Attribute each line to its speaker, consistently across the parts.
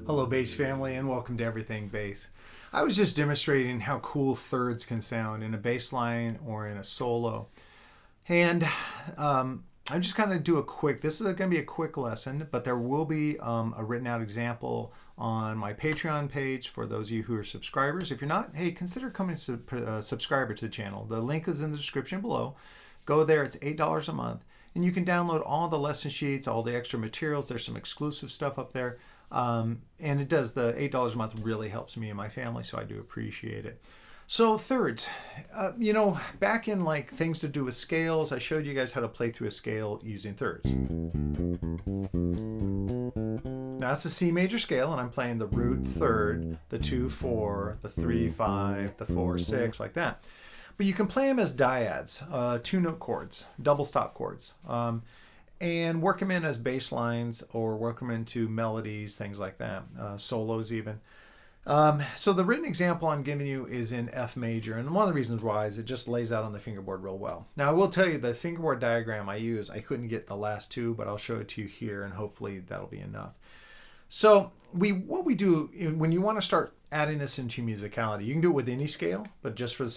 Speaker 1: Hello, bass family, and welcome to Everything Bass. I was just demonstrating how cool thirds can sound in a bass line or in a solo. And I'm just going to do this is going to be a quick lesson, but there will be a written out example on my Patreon page for those of you who are subscribers. If you're not, hey, consider becoming a subscriber to the channel. The link is in the description below. Go there, it's $8 a month. And you can download all the lesson sheets, all the extra materials. There's some exclusive stuff up there. And it does, the $8 a month really helps me and my family, so I do appreciate it. So thirds, back in like things to do with scales, I showed you guys how to play through a scale using thirds. Now that's the C major scale, and I'm playing the root third, the 2-4, the 3-5, the 4-6, like that. But you can play them as dyads, two-note chords, double stop chords. And work them in as bass lines or work them into melodies, things like that, solos even. So the written example I'm giving you is in F major, and one of the reasons why is it just lays out on the fingerboard real well. Now I will tell you the fingerboard diagram I use, I couldn't get the last two, but I'll show it to you here and hopefully that'll be enough. So what we do when you want to start adding this into musicality, you can do it with any scale, but just for the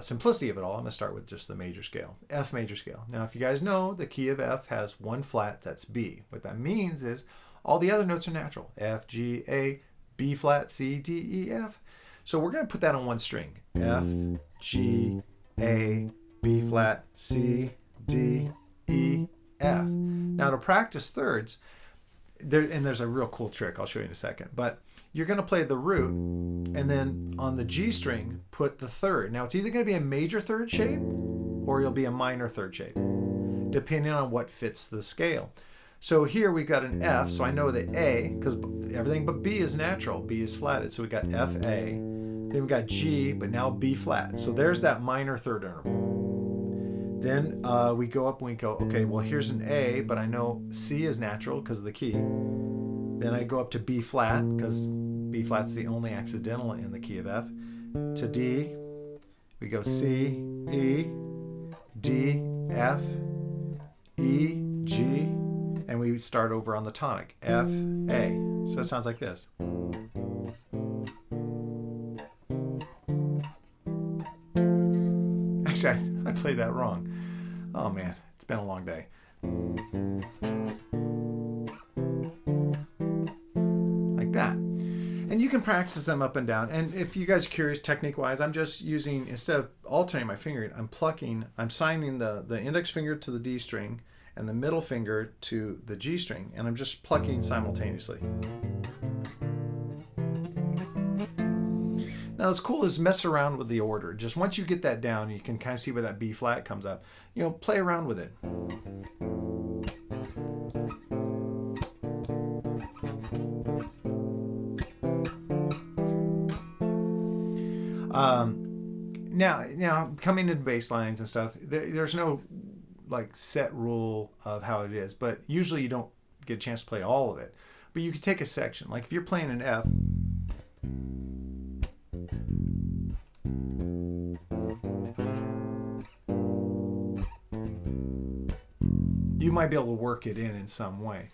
Speaker 1: simplicity of it all, I'm going to start with just the major scale, F major scale. Now, if you guys know, the key of F has one flat, that's B. What that means is all the other notes are natural. F, G, A, B flat, C, D, E, F. So we're going to put that on one string. F, G, A, B flat, C, D, E, F. Now to practice thirds, there's a real cool trick I'll show you in a second, but you're going to play the root and then on the G string put the third. Now it's either going to be a major third shape or you'll be a minor third shape depending on what fits the scale. So here we got an F, so I know the A, because everything but B is natural, B is flatted, so we got F, A, then we got G, but now B flat. So there's that minor third interval. Then we go up and we go, okay, well here's an A, but I know C is natural because of the key. Then I go up to B flat because B flat's the only accidental in the key of F. To D, we go C, E, D, F, E, G, and we start over on the tonic, F, A. So it sounds like this. Actually, I played that wrong. Oh man, it's been a long day. Like that. And you can practice them up and down. And if you guys are curious technique-wise, I'm just using, instead of alternating my finger, I'm signing the index finger to the D string and the middle finger to the G string, and I'm just plucking simultaneously. Now what's cool is mess around with the order. Just once you get that down, you can kind of see where that B flat comes up. Play around with it. Now coming into bass lines and stuff, there's no like set rule of how it is, but usually you don't get a chance to play all of it. But you can take a section. Like if you're playing an F, you might be able to work it in some way.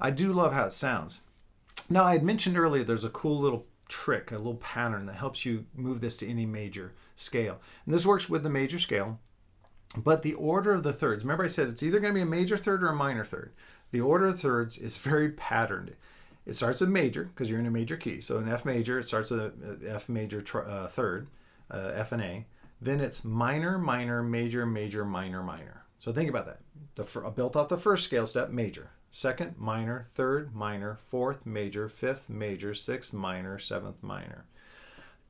Speaker 1: I do love how it sounds. Now, I had mentioned earlier there's a cool little trick, a little pattern that helps you move this to any major scale. And this works with the major scale, but the order of the thirds, remember I said it's either going to be a major third or a minor third. The order of thirds is very patterned. It starts with major because you're in a major key. So in F major, it starts with an F major third, F and A. Then it's minor, minor, major, major, minor, minor. So think about that. Built off the first scale step, major. Second, minor. Third, minor. Fourth, major. Fifth, major. Sixth, minor. Seventh, minor.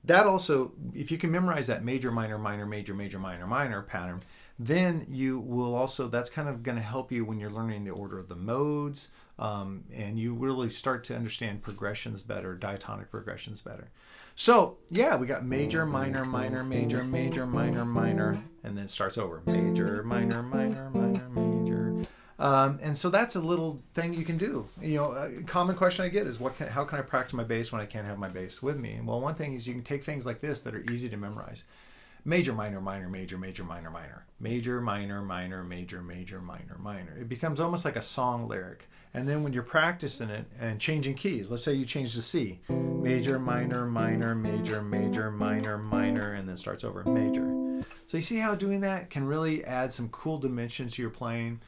Speaker 1: That also, if you can memorize that major, minor, minor, major, major, minor, minor pattern, then you will also, that's kind of going to help you when you're learning the order of the modes, and you really start to understand progressions better, diatonic progressions better. So yeah, we got major, minor, minor, major, major, minor, minor, and then it starts over. Major, minor, minor, minor, major. And so that's a little thing you can do. A common question I get is, how can I practice my bass when I can't have my bass with me? Well, one thing is you can take things like this that are easy to memorize. Major, minor, minor, major, major, minor, minor. Major, minor, minor, major, major, minor, minor. It becomes almost like a song lyric. And then when you're practicing it and changing keys, let's say you change the C, major, minor, minor, major, major, minor, minor, and then starts over major. So you see how doing that can really add some cool dimensions to your playing.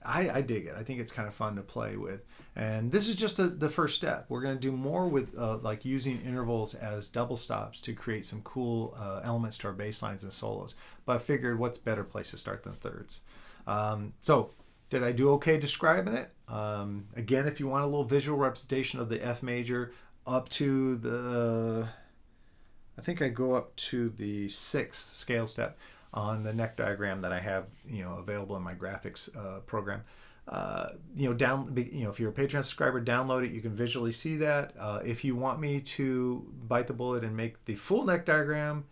Speaker 1: I dig it. I think it's kind of fun to play with. And this is just the first step. We're going to do more with like using intervals as double stops to create some cool elements to our bass lines and solos. But I figured what's better place to start than thirds. So did I do okay describing it? Again, if you want a little visual representation of the F major up to the, I think I go up to the 6th scale step on the neck diagram that I have, available in my graphics program. If you're a Patreon subscriber, download it. You can visually see that. If you want me to bite the bullet and make the full neck diagram,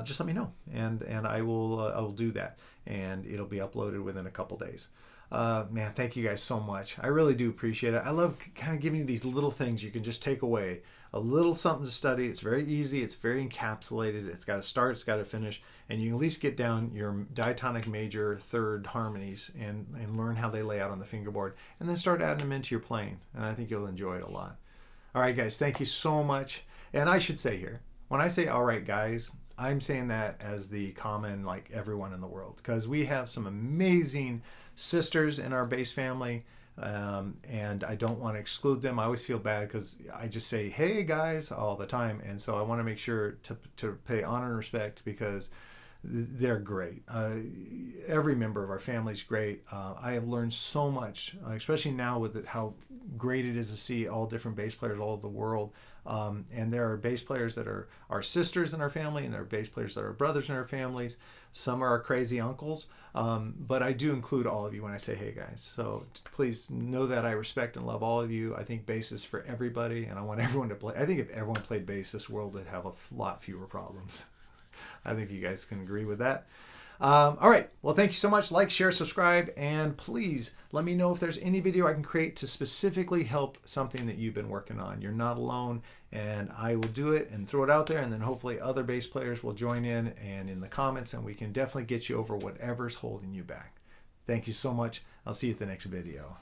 Speaker 1: just let me know, and I will do that, and it'll be uploaded within a couple days. Man, thank you guys so much. I really do appreciate it. I love kind of giving you these little things you can just take away. A little something to study. It's very easy. It's very encapsulated. It's got to start. It's got to finish. And you can at least get down your diatonic major third harmonies and learn how they lay out on the fingerboard. And then start adding them into your playing. And I think you'll enjoy it a lot. All right, guys. Thank you so much. And I should say here, when I say all right, guys, I'm saying that as the common, like everyone in the world. Because we have some amazing sisters in our bass family. And I don't want to exclude them. I always feel bad because I just say, hey guys, all the time. And so I want to make sure to pay honor and respect because they're great. Every member of our family is great. I have learned so much, especially now with how great it is to see all different bass players all over the world. And there are bass players that are our sisters in our family, and there are bass players that are brothers in our families. Some are our crazy uncles. But I do include all of you when I say, hey guys. So please know that I respect and love all of you. I think bass is for everybody, and I want everyone to play. I think if everyone played bass, this world would have a lot fewer problems. I think you guys can agree with that. All right. Well, thank you so much. Like, share, subscribe, and please let me know if there's any video I can create to specifically help something that you've been working on. You're not alone, and I will do it and throw it out there, and then hopefully other bass players will join in and in the comments, and we can definitely get you over whatever's holding you back. Thank you so much. I'll see you at the next video.